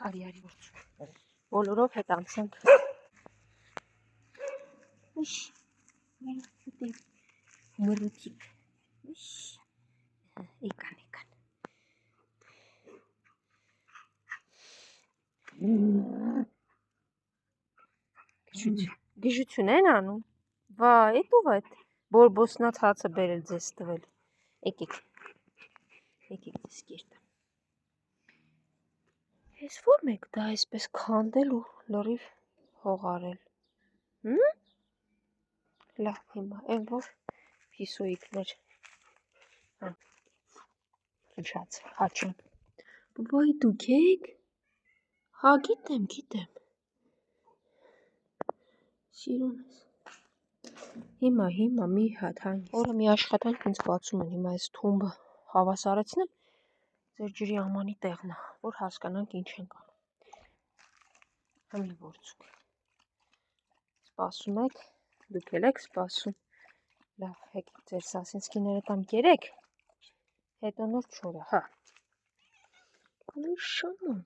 արի որցուկ, բոլորով հետ անցանք, ուշ, մրուտիկ, ուշ, եկան, գժություն են անում, վա, էտ ով այդ, բորբոսնած հացը բերել ձեզ տվել, եկեք ձեզ կերտեմ, ես որ մեկ դա այսպես քանդել ու լրիվ հողարել, լավ հիմա, են որ պիսոյիկներ, խջաց, հաչում, վայ դուք եք, հա գիտեմ, սիրուն ես, հիմա մի հատ հանգիստ, օրը մի աշխատանք ինձ բացում են, հիմա ես թումբը հավասարեցնեմ, ձեր ջրի ամանի տեղն է, որ հասկանանք ինչ ենք անում, հմի որցուկ, սպասում եք, դուք էլ եք սպասում, լավ, եկեք ձեր սասինցքիները տամ կերեք, հետո նոր չորը, հա, շաման,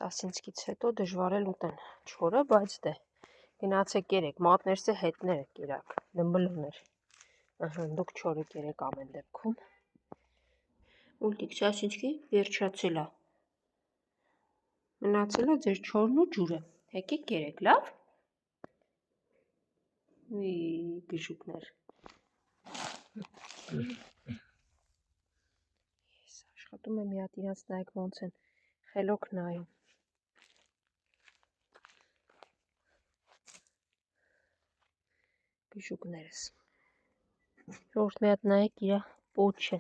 սասինցքից հետո դժվար էլ ուտեն չորը, բայց դե, գնացեք կերեք, մատներսը հետները կերակ, դմբլոներ, դուք չորը կերեք ամեն դեպքում, ուլտիկ սասինցքի վերջացել է, մնացել է ձեր չորն ու ջուրը, եկեք կերեք, լավ, գժուկներ, ես աշխատում եմ մի հատ իրանց նայեք ոնց են խելոք նայում, գժուկներս, ժողովուրդ մի հատ նայեք իրա պոչը,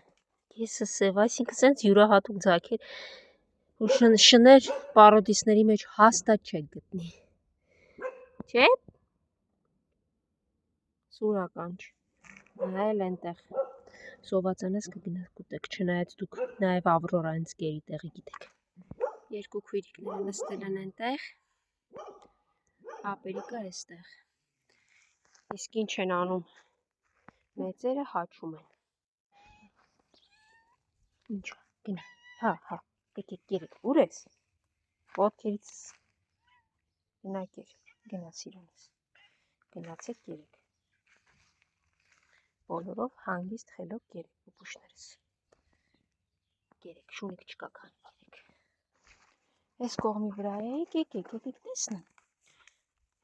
կեսը սև, այսինքն սենց յուրահատուկ ձագեր, ու շներ պարոդիսների մեջ հաստատ չեք գտնի, չէ, սուրական չ, այլ ենտեղ, սովածանես կգնաք կուտեք, չնայած դուք նաև ավրորա հենց գերի տեղի գիտեք, երկու քույրիկները նստել են ենտեղ, ապերիկը եստեղ, իսկ ինչ են անում, մեծերը հաչում են, ինչ, գնա, հա, եկեք կերեք, ուր ես, ոտքերից, գնա կեր, գնա սիրունս, գնացեք կերեք, բոլորով հանգիստ խելոք կերեք, պուպուշներս, կերեք, շունիկ չկա քանի կերեք, ես կողմի վրա եք, եկեք տեսնեմ,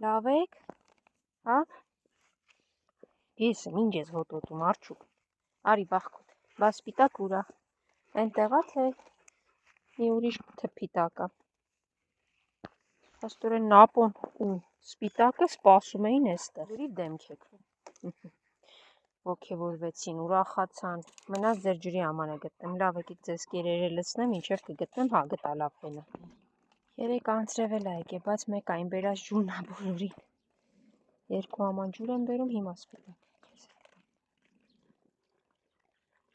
լավ եք, հա, ես եմ ինչ ես ոտոտում, արջուկ, արի բախկոտ, բա սպիտակ ուրա, են տեղա թե մի ուրիշ թպի տակա, աստորեն նապոն ու սպիտակը սպասում էին եստեղ, ուրի դեմք եք, ոգևորվեցին, ուրախացան, մնաց ձեր ջրի ամանը գտնեմ, լավ եկեք ձեզ կերերը լցնեմ, ինչև կգտնեմ, հա գտա լավ հենա, երեկ անցրևել է եկե, բայց մեկ այն բերած ջուրն է բոլորին, երկու աման ջուր եմ բերում, հիմա սպիտակ,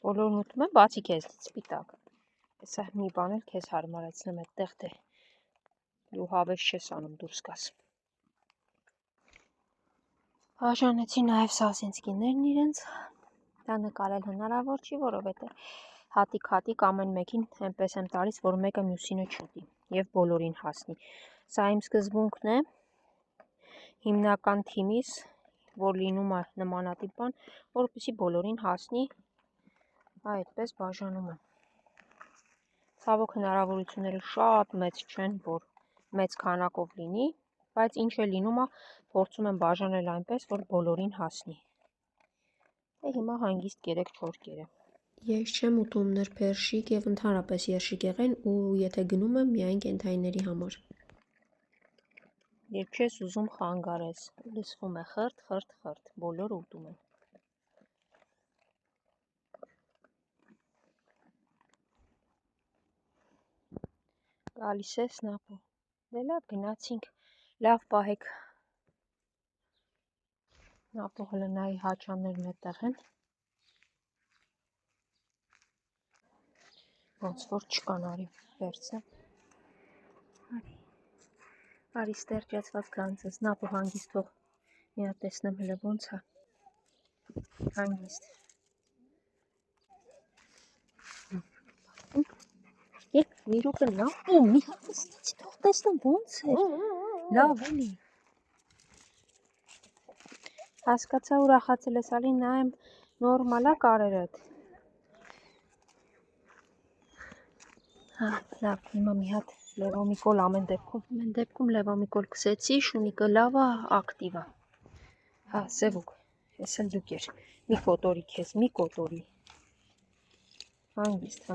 բոլորն ուտում են, բացի քեզնից սպիտակ, հեսա մի բան էլ քեզ հարմարեցնեմ այդտեղ դե, դու հավես չես անում դուրս գաս, բաժանեցի նաև սասինցքիներն իրենց, դա նկարել հնարավոր չի, որովհետև հատիկ ամեն մեկին այնպես եմ տալիս, որ մեկը մյուսինը չուտի և բոլորին հասնի, սա իմ սկզբունքն է, հիմնական թիմիս, որ լինում է նմանատիպ բան, որպեսզի բոլորին հասնի, այդպես բաժանում եմ, ցավոք հնարավորությունները շատ մեծ չեն, որ մեծ քանակով լինի, բայց ինչ է լինում է, փորձում եմ բաժանել այնպես, որ բոլորին հասնի, հիմա հանգիստ կերեք չոր կերը, ես չեմ ուտում նրբերշիկ և ընդհանրապես երշիկ եղեն ու եթե գնում եմ միայն կենդանիների համար, երբ չես ուզում խանգարես, լսվում է խրտ, բոլորը ուտում են, գալիս ես նապո, դե լավ գնացինք, լավ պահեք, նապո հլը նայի հաչաններն էտեղ են, ոնց որ չկան արի, վերցնեմ, արի ստերջացված գանձես, նապո հանգիստ թող, մի հատ տեսնեմ հլը ոնց է, հանգիստ, Եկ միրուկը լավ ու մի հատ ստացի թող տեսնեմ ոնց էր։ Լավ էլի։ Հասկացա ուրախացել ես ալի նայեմ նորմալ է կարերդ։ Հա, լավ, հիմա մի հատ լևոմիկոլ ամեն դեպքում լևոմիկոլ կսեցի, շունիկը լավ է, ակտիվ է։ Հա, սևուկ, ես էլ դուք էր, մի կոտորի քեզ, մի կոտորի։ Հանգիստ։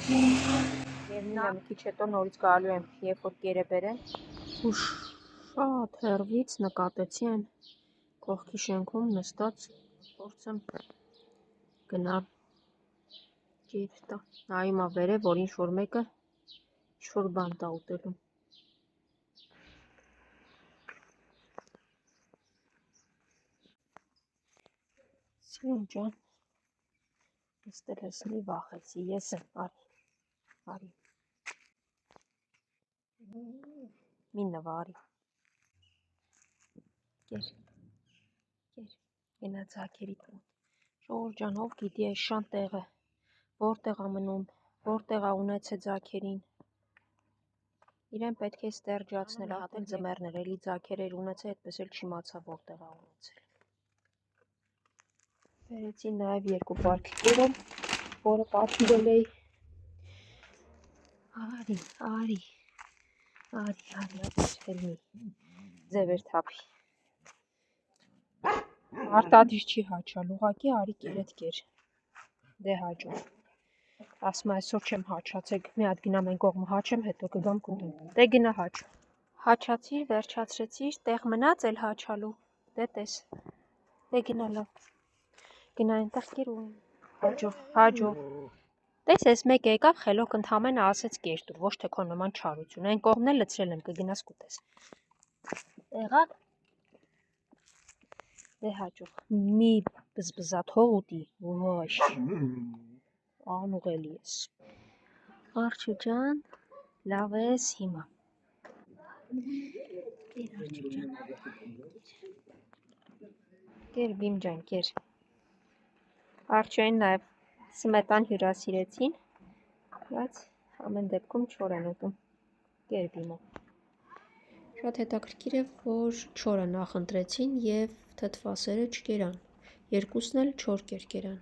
Եվ նա մի քիչ հետո նորից գալու եմ, երբ որ կերը բերեմ։ Ու շատ հեռվից նկատեցի այն կողքի շենքում նստած փորձեմ գնալ կեր տա։ Նայում ա վերև, որ ինչ-որ մեկը ինչ-որ բան տա ուտելու։ Սիրուն ջան, նստել ես մի վախեցի, ես եմ, արի, մի նվարի, կեր, գնա ձակերիդ մոտ, ժողոր ջան, ով գիտի այս շան տեղը, որտեղ ա մնում, որտեղ ա ունեցե ձակերին, իրեն պետք է ստերջացնել, հատել ձմեռներ, էլի ձակեր էր ունեցե, այդպես էլ չիմացա որտեղ ա ունեցել։ Վերեցի նաև երկու պարկ կերով, որը պատվիրել էի, արի, էլ մի ձևեր թափի, արտադիր չի հաչալ, ուղղակի արի կերետ կեր, դե հաճո, ասում այսօր չեմ հաչացեք, մի հատ գնամ են կողմը հաչեմ, հետո կգամ կուտեմ, դե գնա հաչո, հաչացիր, վերջացրեցիր, տեղ մնաց էլ հաչալու, դե տես, դե գնա լավ, գնա այնտեղ կեր ու հաջող, տես ես մեկ եկավ խելոք ընդամենը ասեց կեր տուր, ոչ թե քո նման չարություն, այն կողմն էլ լցրել եմ, կգնաս կուտես, տեղակ, դե հաջող, մի բզբզա թող ուտի, ոյ, անուղելի ես, արջու ջան, լավ ես հիմա, կեր արջու ջան, կեր բիմ ջան, կեր, արջուին նաև սմետան հյուրասիրեցին, բայց ամեն դեպքում չոր են ուտում, կեր բիմը, շատ հետաքրքիր է, որ չորը նախընտրեցին և թթվասերը չկերան, երկուսն էլ չոր կեր կերան,